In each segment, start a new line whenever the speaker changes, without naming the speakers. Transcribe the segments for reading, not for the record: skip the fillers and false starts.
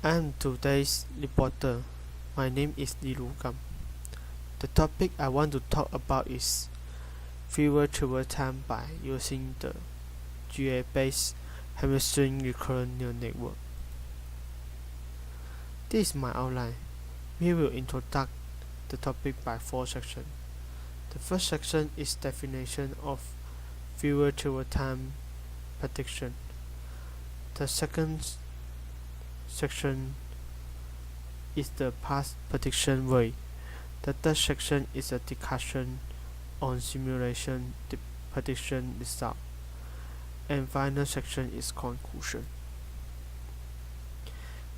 I am today's reporter. My name is Gam. The topic I want to talk about is fewer travel time by using the GA-based hamstring recurrent neural network. This is my outline. We will introduce the topic by 4 sections. The first section is definition of fewer travel time prediction. The second section is the past prediction way. The third section is a discussion on simulation prediction result. And final section is conclusion.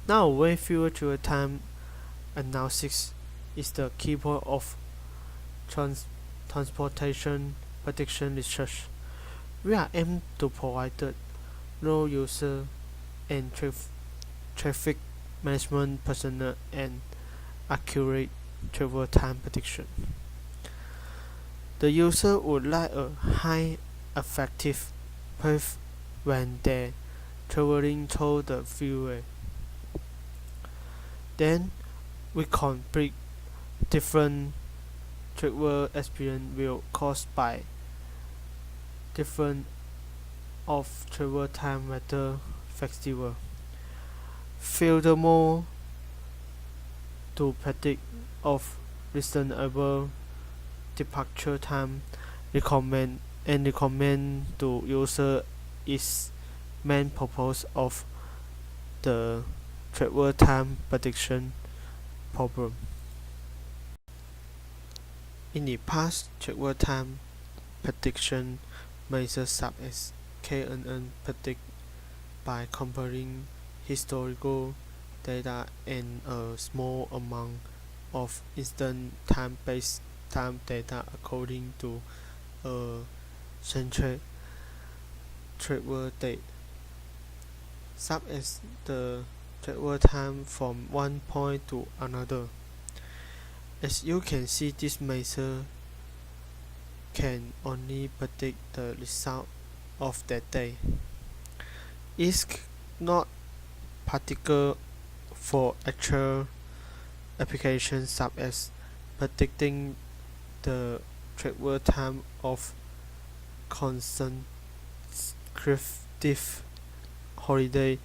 Now, way fewer travel time analysis is the keyboard of transportation prediction research. We are aimed to provide low user and traffic management personnel and accurate travel time prediction. The user would like a high effective path when they're traveling through the freeway. Then we complete different travel experience will caused by different of travel time weather festival. Furthermore, to predict of reasonable departure time, recommend to user is main purpose of the travel time prediction problem. In the past, travel time prediction measures such as KNN predict by comparing historical data and a small amount of instant time-based time data according to a central travel date, such as the travel time from one point to another. As you can see, this measure can only predict the result of that day. It's not particular for actual applications such as predicting the travel time of consecutive holiday.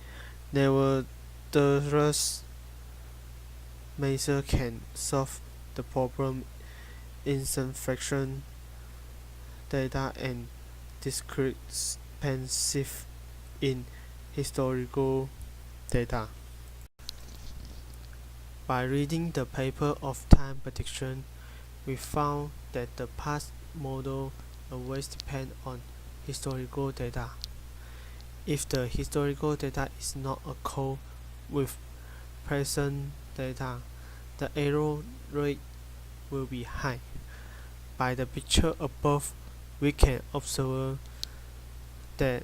Nevertheless, measure can solve the problem in some fraction data and discrepancy in historical data. By reading the paper of time prediction, we found that the past model always depend on historical data. If the historical data is not equal with present data, the error rate will be high. By the picture above, we can observe that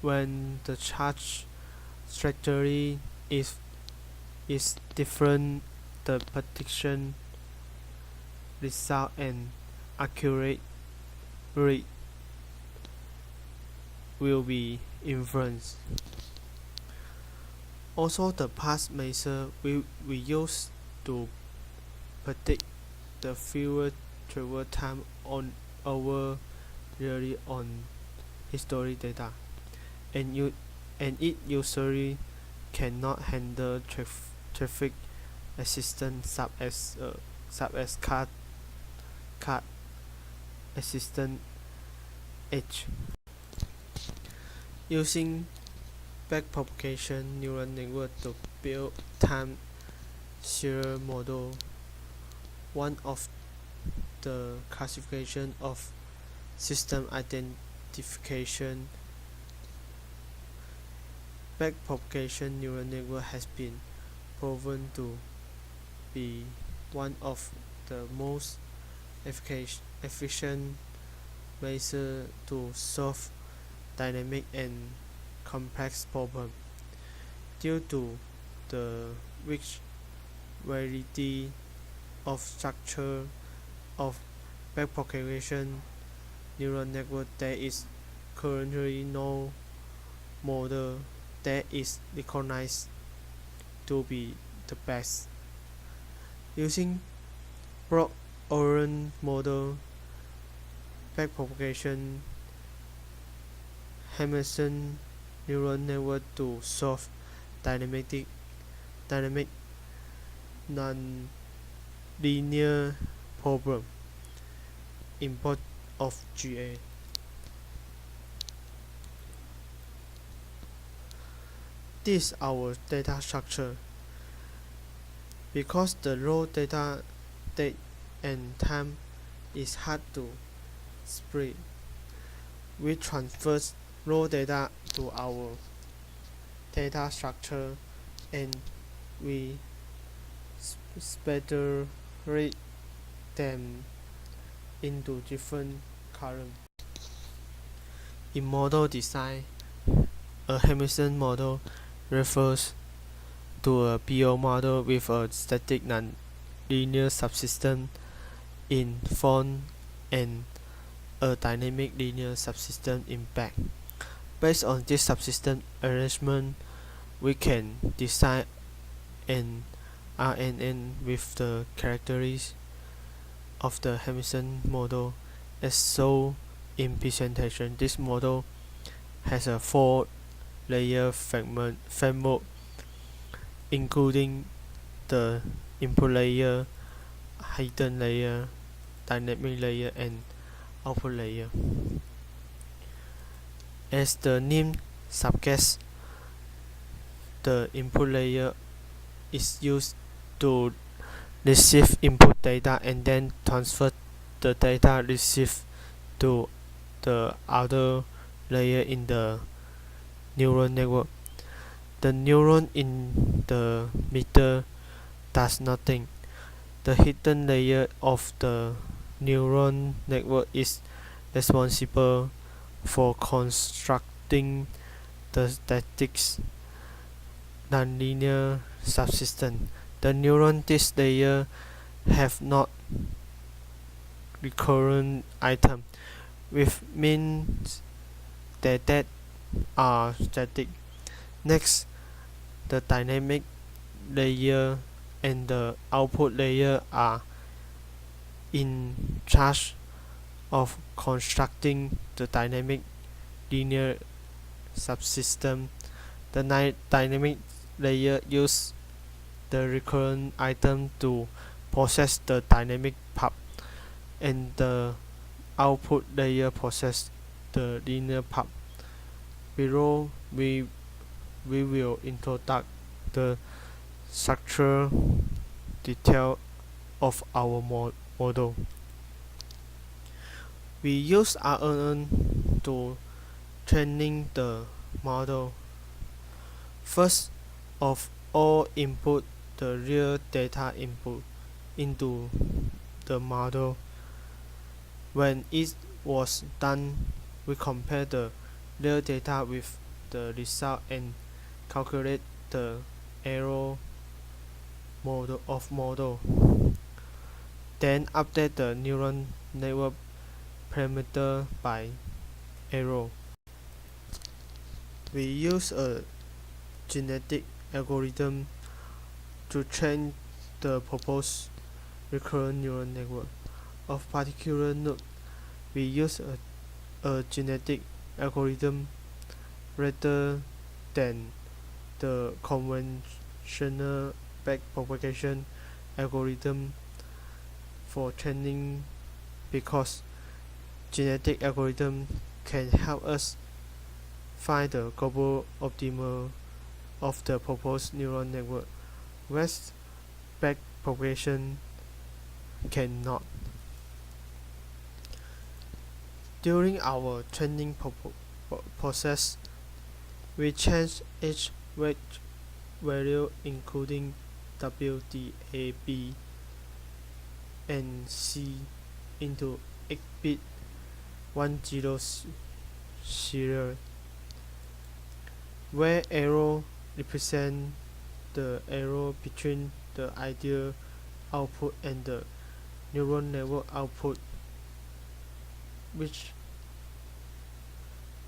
when the charge trajectory is different, the prediction result and accurate rate will be influenced. Also, the past measure we use to predict the fewer travel time on our really on history data, and it usually cannot handle traffic assistance such as car assistant edge. Using backpropagation neural network to build time serial model, one of the classification of system identification, backpropagation neural network has been proven to be one of the most efficient measures to solve dynamic and complex problems. Due to the rich variety of structure of backpropagation neural network, there is currently no model that is recognized to be the best. Using broad-oriented model backpropagation Hamilton neural network to solve dynamic non-linear problem. Import of GA. This is our data structure. Because the raw data date and time is hard to split, we transfer raw data to our data structure and we separate them into different columns. In model design, a Hamilton model refers to a PO model with a static non-linear subsystem in front and a dynamic linear subsystem in back. Based on this subsystem arrangement, we can design an RNN with the characteristics of the Hamilton model as shown in presentation. This model has a 4-layer framework including the input layer, hidden layer, dynamic layer, and output layer. As the name suggests, the input layer is used to receive input data and then transfer the data received to the other layer in the neural network. The neuron in the middle does nothing. The hidden layer of the neural network is responsible for constructing the static nonlinear subsystem. The neuron this layer have not recurrent item, which means that are static. Next, the dynamic layer and the output layer are in charge of constructing the dynamic linear subsystem. The dynamic layer uses the recurrent item to process the dynamic part, and the output layer process the linear part. Below, we will introduce the structure detail of our model. We use RNN to training the model. First of all, input the real data input into the model. When it was done, we compare the real data with the result and calculate the error model. Then update the neural network parameter by error. We use a genetic algorithm to train the proposed recurrent neural network. Of particular note, we use a genetic algorithm rather than the conventional backpropagation algorithm for training, because genetic algorithm can help us find the global optimal of the proposed neural network, whereas backpropagation cannot. During our training process, we change each weight value including W, D, A, B, and C into 8-bit 10 serial, where arrow represent the error between the ideal output and the neural network output, which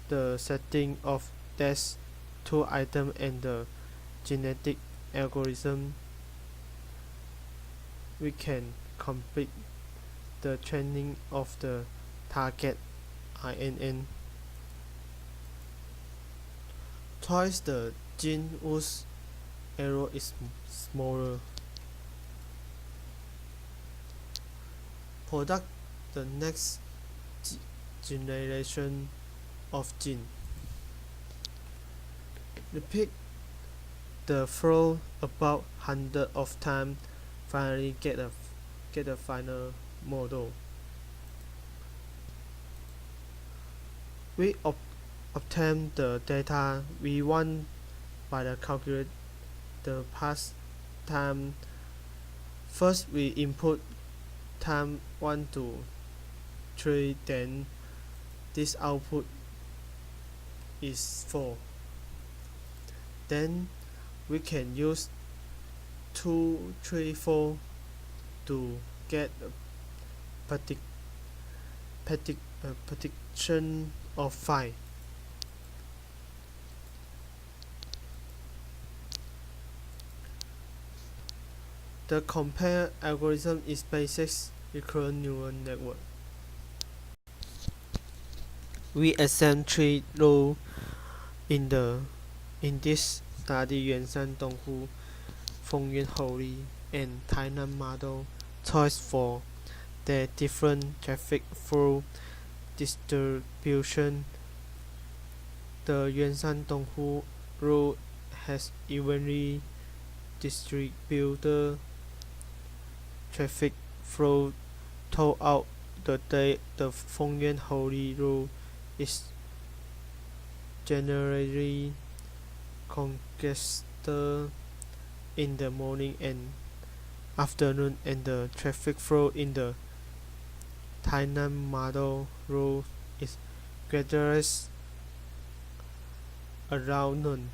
the setting of these two items and the genetic algorithm, we can complete the training of the target INN. Twice the gene whose error is smaller. Product the next generation of gene. Repeat the flow about 100 of times. Finally get a final model. We obtain the data we want by the calculate the past time. First we input time 1 to 3, then this output is 4. Then we can use 2, 3, 4 to get a prediction of 5. The compare algorithm is basic recurrent neural network. We examine 3 rows in this study: 圆山东户, Fengyuan Houli, and Tainan model choice for their different traffic flow distribution. The 圆山东户 row has evenly distributed traffic flow throughout the day. The Fengyuan Houli row is generally congested in the morning and afternoon, and the traffic flow in the Tainan model row is gradually around noon.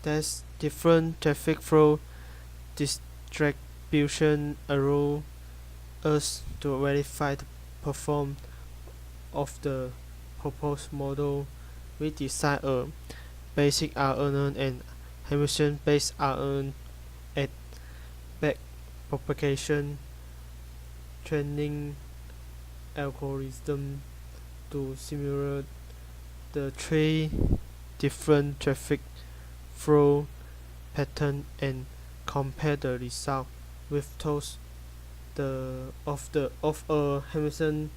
There's different traffic flow distribution allow us to verify the performance of the proposed model. We design a basic RNN and Hamilton-based RNN at backpropagation training algorithm to simulate the 3 different traffic flow patterns and compare the result with those of a Hamilton-based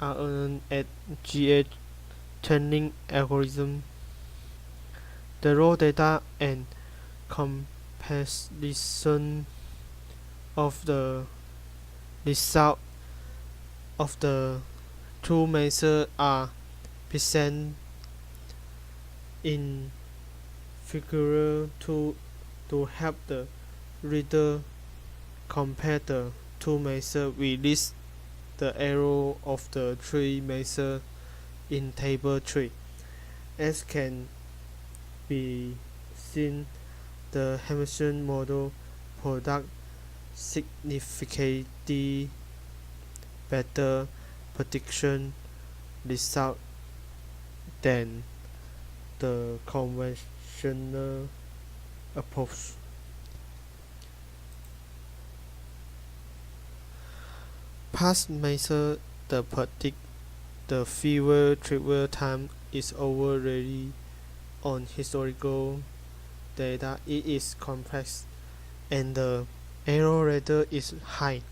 RNN at Icgec training algorithm. The raw data and comparison of the result of the 2 measures are presented in figure 2 to help the reader compare the 2 measures. We list the error of the 3 measures in table 3. As can be seen, the Hamilton model product significantly better prediction result than the conventional approach. Past measure the predict the fever travel time is overly on historical data. It is complex and the error rate is high.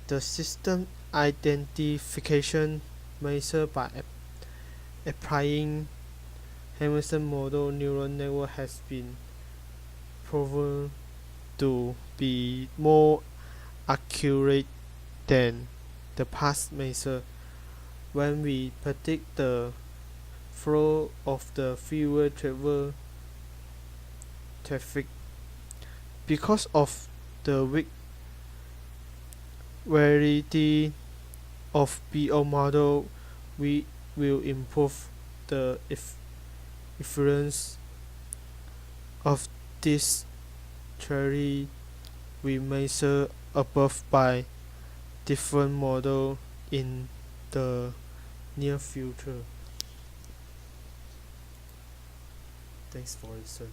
The system identification measure by applying Hamilton model neural network has been proven to be more accurate than the past measure when we predict the flow of the fewer travel traffic. Because of the weak variety of BO model, we will improve the efficiency of this theory. We measure above by different model in the near future. Thanks for listening.